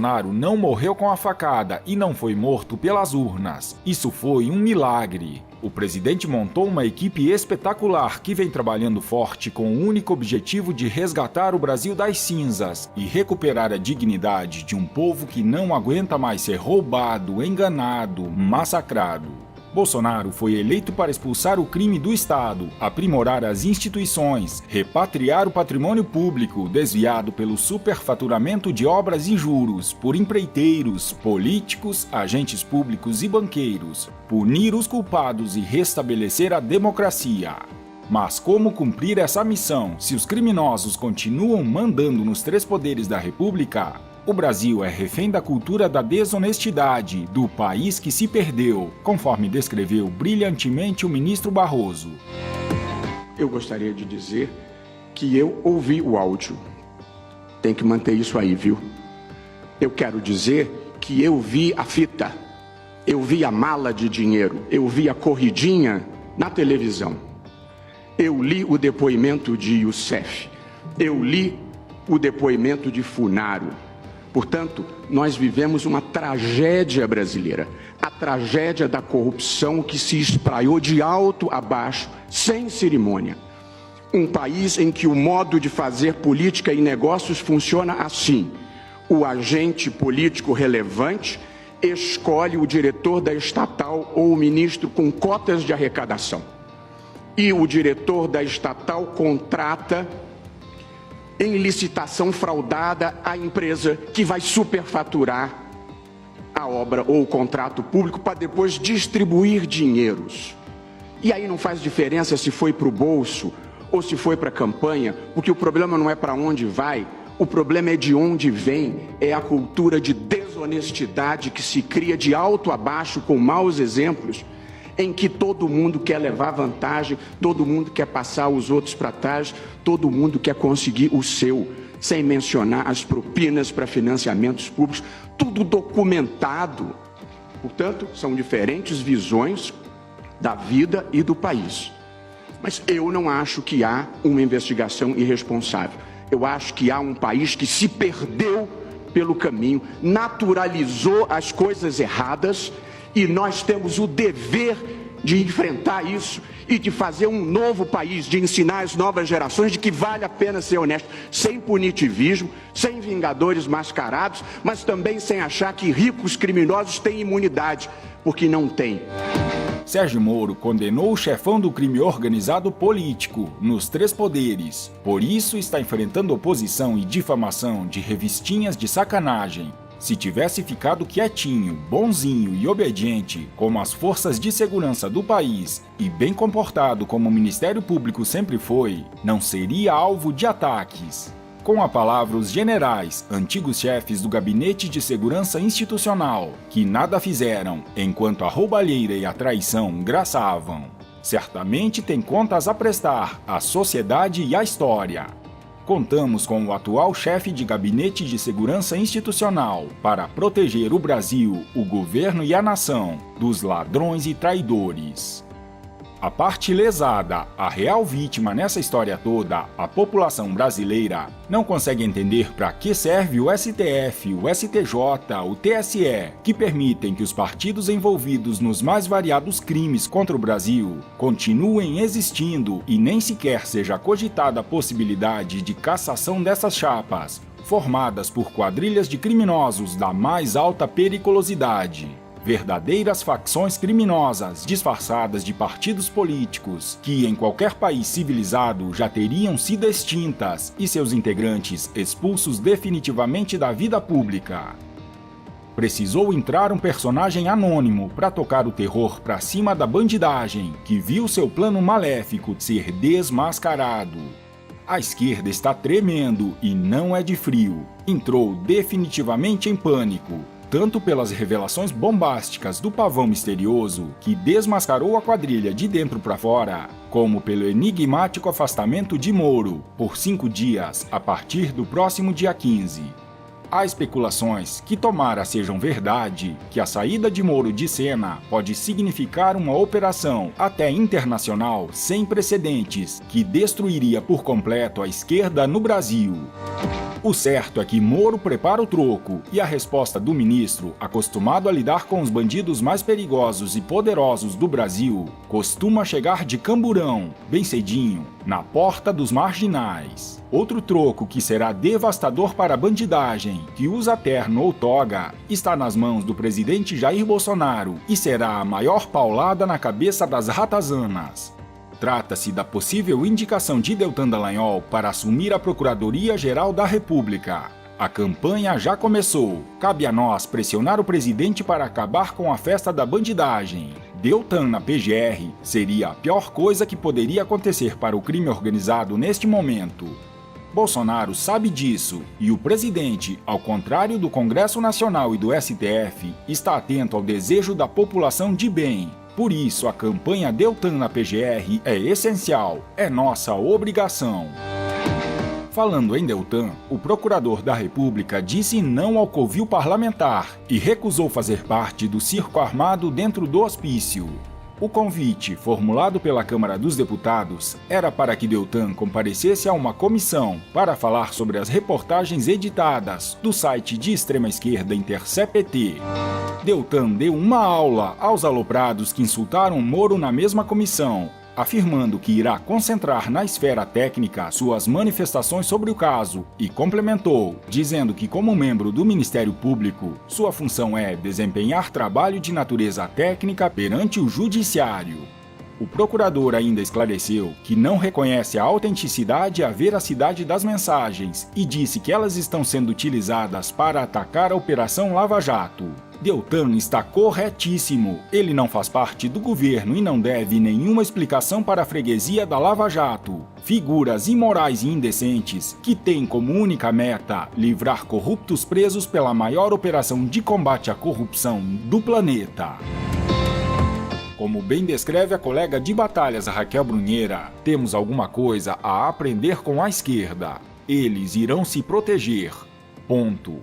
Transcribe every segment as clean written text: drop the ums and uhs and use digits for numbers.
Bolsonaro não morreu com a facada e não foi morto pelas urnas. Isso foi um milagre. O presidente montou uma equipe espetacular que vem trabalhando forte com o único objetivo de resgatar o Brasil das cinzas e recuperar a dignidade de um povo que não aguenta mais ser roubado, enganado, massacrado. Bolsonaro foi eleito para expulsar o crime do Estado, aprimorar as instituições, repatriar o patrimônio público desviado pelo superfaturamento de obras e juros por empreiteiros, políticos, agentes públicos e banqueiros, punir os culpados e restabelecer a democracia. Mas como cumprir essa missão se os criminosos continuam mandando nos três poderes da República? O Brasil é refém da cultura da desonestidade, do país que se perdeu, conforme descreveu brilhantemente o ministro Barroso. Eu gostaria de dizer que eu ouvi o áudio. Tem que manter isso aí, viu? Eu quero dizer que eu vi a fita, eu vi a mala de dinheiro, eu vi a corridinha na televisão. Eu li o depoimento de Youssef, eu li o depoimento de Funaro. Portanto, nós vivemos uma tragédia brasileira, a tragédia da corrupção que se espraiou de alto a baixo, sem cerimônia. Um país em que o modo de fazer política e negócios funciona assim: o agente político relevante escolhe o diretor da estatal ou o ministro com cotas de arrecadação. E o diretor da estatal contrata em licitação fraudada a empresa que vai superfaturar a obra ou o contrato público para depois distribuir dinheiros. E aí não faz diferença se foi para o bolso ou se foi para a campanha, porque o problema não é para onde vai, o problema é de onde vem, é a cultura de desonestidade que se cria de alto a baixo com maus exemplos, em que todo mundo quer levar vantagem, todo mundo quer passar os outros para trás, todo mundo quer conseguir o seu, sem mencionar as propinas para financiamentos públicos, tudo documentado. Portanto, são diferentes visões da vida e do país. Mas eu não acho que há uma investigação irresponsável. Eu acho que há um país que se perdeu pelo caminho, naturalizou as coisas erradas, e nós temos o dever de enfrentar isso e de fazer um novo país, de ensinar as novas gerações de que vale a pena ser honesto, sem punitivismo, sem vingadores mascarados, mas também sem achar que ricos criminosos têm imunidade, porque não têm. Sérgio Moro condenou o chefão do crime organizado político, nos três poderes. Por isso está enfrentando oposição e difamação de revistinhas de sacanagem. Se tivesse ficado quietinho, bonzinho e obediente, como as forças de segurança do país, e bem comportado como o Ministério Público sempre foi, não seria alvo de ataques. Com a palavra os generais, antigos chefes do Gabinete de Segurança Institucional, que nada fizeram, enquanto a roubalheira e a traição graçavam. Certamente tem contas a prestar à sociedade e à história. Contamos com o atual chefe de Gabinete de Segurança Institucional para proteger o Brasil, o governo e a nação dos ladrões e traidores. A parte lesada, a real vítima nessa história toda, a população brasileira, não consegue entender para que serve o STF, o STJ, o TSE, que permitem que os partidos envolvidos nos mais variados crimes contra o Brasil continuem existindo e nem sequer seja cogitada a possibilidade de cassação dessas chapas, formadas por quadrilhas de criminosos da mais alta periculosidade. Verdadeiras facções criminosas disfarçadas de partidos políticos que em qualquer país civilizado já teriam sido extintas e seus integrantes expulsos definitivamente da vida pública. Precisou entrar um personagem anônimo para tocar o terror para cima da bandidagem que viu seu plano maléfico ser desmascarado. A esquerda está tremendo e não é de frio. Entrou definitivamente em pânico, tanto pelas revelações bombásticas do pavão misterioso, que desmascarou a quadrilha de dentro para fora, como pelo enigmático afastamento de Moro, por 5 dias, a partir do próximo dia 15. Há especulações que tomara sejam verdade que a saída de Moro de cena pode significar uma operação até internacional sem precedentes que destruiria por completo a esquerda no Brasil. O certo é que Moro prepara o troco e a resposta do ministro, acostumado a lidar com os bandidos mais perigosos e poderosos do Brasil, costuma chegar de camburão, bem cedinho, na porta dos marginais. Outro troco que será devastador para a bandidagem, que usa terno ou toga, está nas mãos do presidente Jair Bolsonaro e será a maior paulada na cabeça das ratazanas. Trata-se da possível indicação de Deltan Dallagnol para assumir a Procuradoria-Geral da República. A campanha já começou. Cabe a nós pressionar o presidente para acabar com a festa da bandidagem. Deltan na PGR seria a pior coisa que poderia acontecer para o crime organizado neste momento. Bolsonaro sabe disso e o presidente, ao contrário do Congresso Nacional e do STF, está atento ao desejo da população de bem. Por isso, a campanha Deltan na PGR é essencial, é nossa obrigação. Falando em Deltan, o procurador da República disse não ao covil parlamentar e recusou fazer parte do circo armado dentro do hospício. O convite, formulado pela Câmara dos Deputados, era para que Deltan comparecesse a uma comissão para falar sobre as reportagens editadas do site de extrema-esquerda Intercept. Deltan deu uma aula aos aloprados que insultaram Moro na mesma comissão, afirmando que irá concentrar na esfera técnica suas manifestações sobre o caso e complementou, dizendo que como membro do Ministério Público, sua função é desempenhar trabalho de natureza técnica perante o Judiciário. O procurador ainda esclareceu que não reconhece a autenticidade e a veracidade das mensagens e disse que elas estão sendo utilizadas para atacar a Operação Lava Jato. Deltan está corretíssimo. Ele não faz parte do governo e não deve nenhuma explicação para a freguesia da Lava Jato. Figuras imorais e indecentes que têm como única meta livrar corruptos presos pela maior operação de combate à corrupção do planeta. Como bem descreve a colega de batalhas Raquel Brunheira, temos alguma coisa a aprender com a esquerda. Eles irão se proteger. Ponto.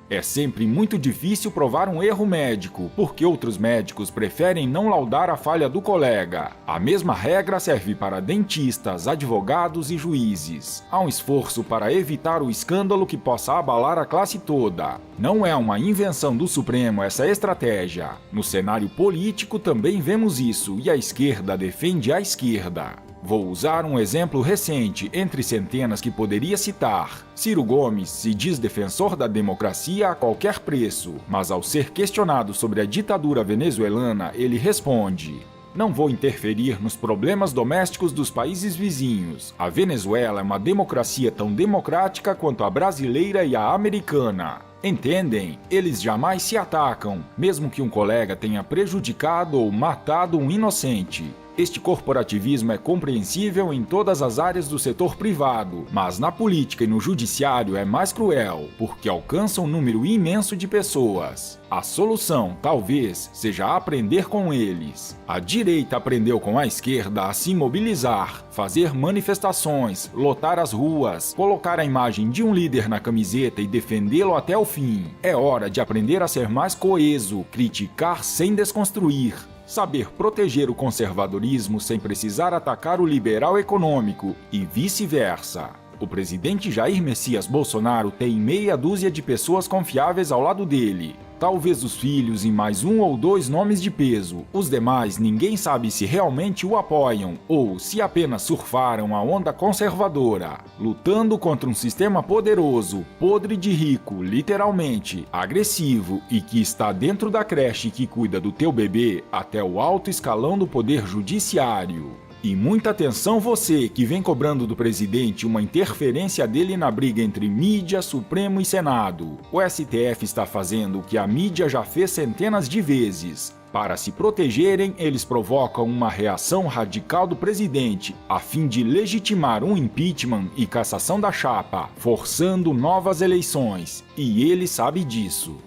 É sempre muito difícil provar um erro médico, porque outros médicos preferem não laudar a falha do colega. A mesma regra serve para dentistas, advogados e juízes. Há um esforço para evitar o escândalo que possa abalar a classe toda. Não é uma invenção do Supremo essa estratégia. No cenário político também vemos isso, e a esquerda defende a esquerda. Vou usar um exemplo recente entre centenas que poderia citar. Ciro Gomes se diz defensor da democracia a qualquer preço, mas ao ser questionado sobre a ditadura venezuelana, ele responde: "Não vou interferir nos problemas domésticos dos países vizinhos. A Venezuela é uma democracia tão democrática quanto a brasileira e a americana." Entendem? Eles jamais se atacam, mesmo que um colega tenha prejudicado ou matado um inocente. Este corporativismo é compreensível em todas as áreas do setor privado, mas na política e no judiciário é mais cruel, porque alcança um número imenso de pessoas. A solução, talvez, seja aprender com eles. A direita aprendeu com a esquerda a se mobilizar, fazer manifestações, lotar as ruas, colocar a imagem de um líder na camiseta e defendê-lo até o fim. É hora de aprender a ser mais coeso, criticar sem desconstruir. Saber proteger o conservadorismo sem precisar atacar o liberal econômico e vice-versa. O presidente Jair Messias Bolsonaro tem meia dúzia de pessoas confiáveis ao lado dele. Talvez os filhos e mais um ou dois nomes de peso. Os demais ninguém sabe se realmente o apoiam ou se apenas surfaram a onda conservadora, lutando contra um sistema poderoso, podre de rico, literalmente, agressivo e que está dentro da creche que cuida do teu bebê até o alto escalão do poder judiciário. E muita atenção você que vem cobrando do presidente uma interferência dele na briga entre mídia, Supremo e Senado. O STF está fazendo o que a mídia já fez centenas de vezes. Para se protegerem, eles provocam uma reação radical do presidente, a fim de legitimar um impeachment e cassação da chapa, forçando novas eleições. E ele sabe disso.